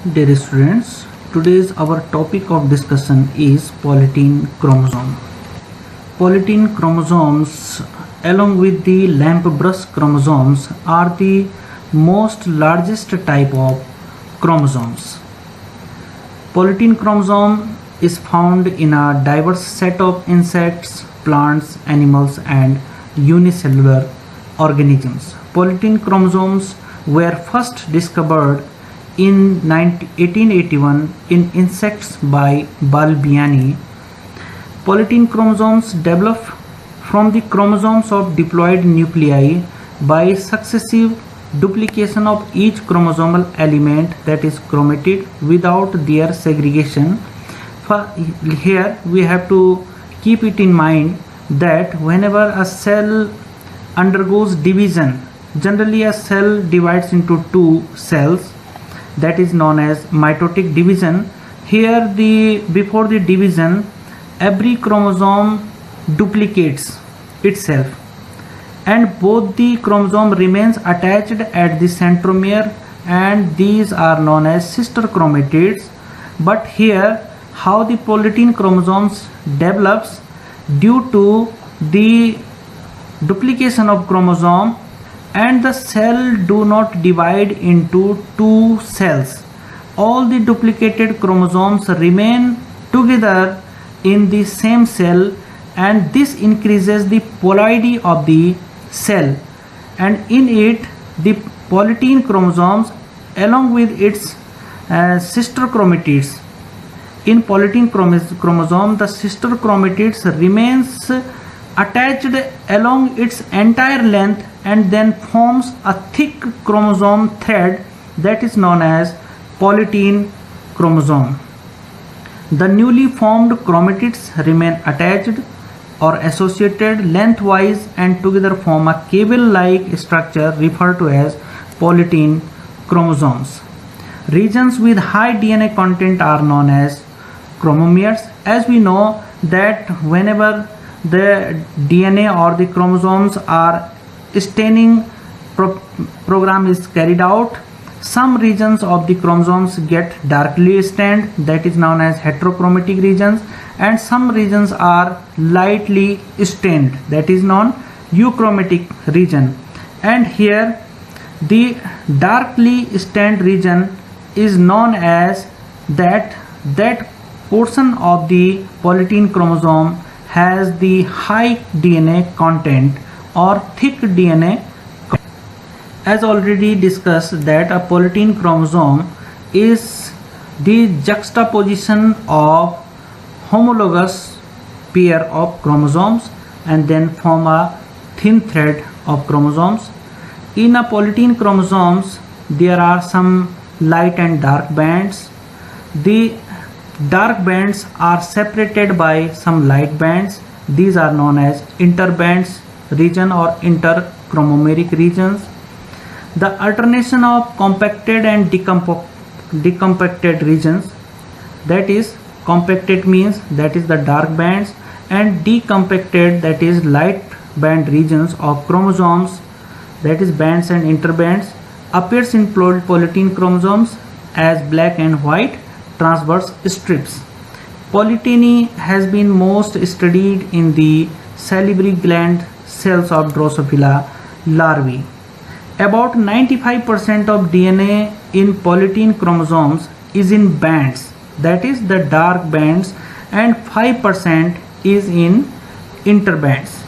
Dear students, today's our topic of discussion is polytene chromosome. Polytene chromosomes along with the lamp brush chromosomes are the most largest type of chromosomes. Polytene chromosome is found in a diverse set of insects, plants, animals and unicellular organisms. Polytene chromosomes were first discovered in 1881 in insects by Balbiani. Polytene chromosomes develop from the chromosomes of diploid nuclei by successive duplication of each chromosomal element, that is chromatid, without their segregation. Here we have to keep it in mind that whenever a cell undergoes division, generally a cell divides into two cells, that is known as mitotic division. Here before the division, every chromosome duplicates itself and both the chromosome remains attached at the centromere, and these are known as sister chromatids. But here how the polytene chromosomes develops due to the duplication of chromosome, and the cell do not divide into two cells. All the duplicated chromosomes remain together in the same cell, and this increases the ploidy of the cell, and in it the polytene chromosomes along with its sister chromatids. In polytene chromosome, the sister chromatids remains attached along its entire length and then forms a thick chromosome thread that is known as polytene chromosome. The newly formed chromatids remain attached or associated lengthwise and together form a cable-like structure referred to as polytene chromosomes. Regions with high DNA content are known as chromomeres. As we know that whenever the DNA or the chromosomes are staining program is carried out, some regions of the chromosomes get darkly stained, that is known as heterochromatic regions, and some regions are lightly stained, that is known euchromatic region. And here the darkly stained region is known as that portion of the polytene chromosome has the high DNA content or thick DNA. As already discussed, that a polytene chromosome is the juxtaposition of homologous pair of chromosomes and then form a thin thread of chromosomes. In a polytene chromosomes there are some light and dark bands. The dark bands are separated by some light bands. These are known as interbands region or interchromomeric regions. The alternation of compacted and decompacted regions, that is compacted means that is the dark bands, and decompacted that is light band regions of chromosomes, that is bands and interbands, appears in polytene chromosomes as black and white transverse strips. Polyteny has been most studied in the salivary gland cells of Drosophila larvae. About 95% of DNA in polytene chromosomes is in bands, that is the dark bands, and 5% is in interbands.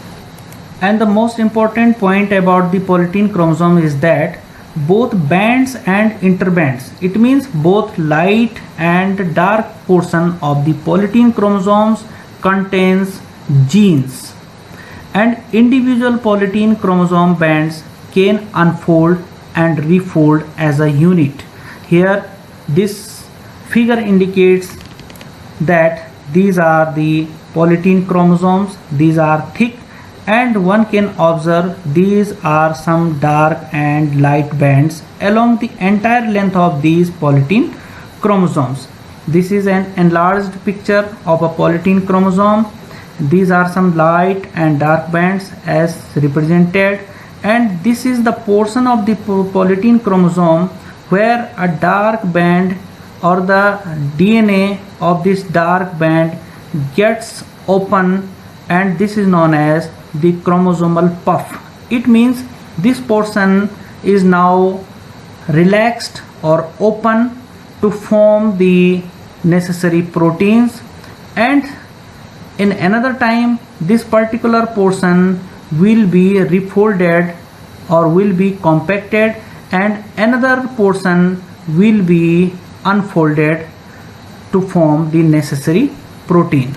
And the most important point about the polytene chromosome is that both bands and interbands, it means both light and dark portion of the polytene chromosomes contains genes, and individual polytene chromosome bands can unfold and refold as a unit. Here this figure indicates that these are the polytene chromosomes, these are thick, and one can observe these are some dark and light bands along the entire length of these polytene chromosomes. This is an enlarged picture of a polytene chromosome. These are some light and dark bands as represented, and this is the portion of the polytene chromosome where a dark band or the DNA of this dark band gets open, and this is known as the chromosomal puff. It means this portion is now relaxed or open to form the necessary proteins, and in another time this particular portion will be refolded or will be compacted, and another portion will be unfolded to form the necessary protein.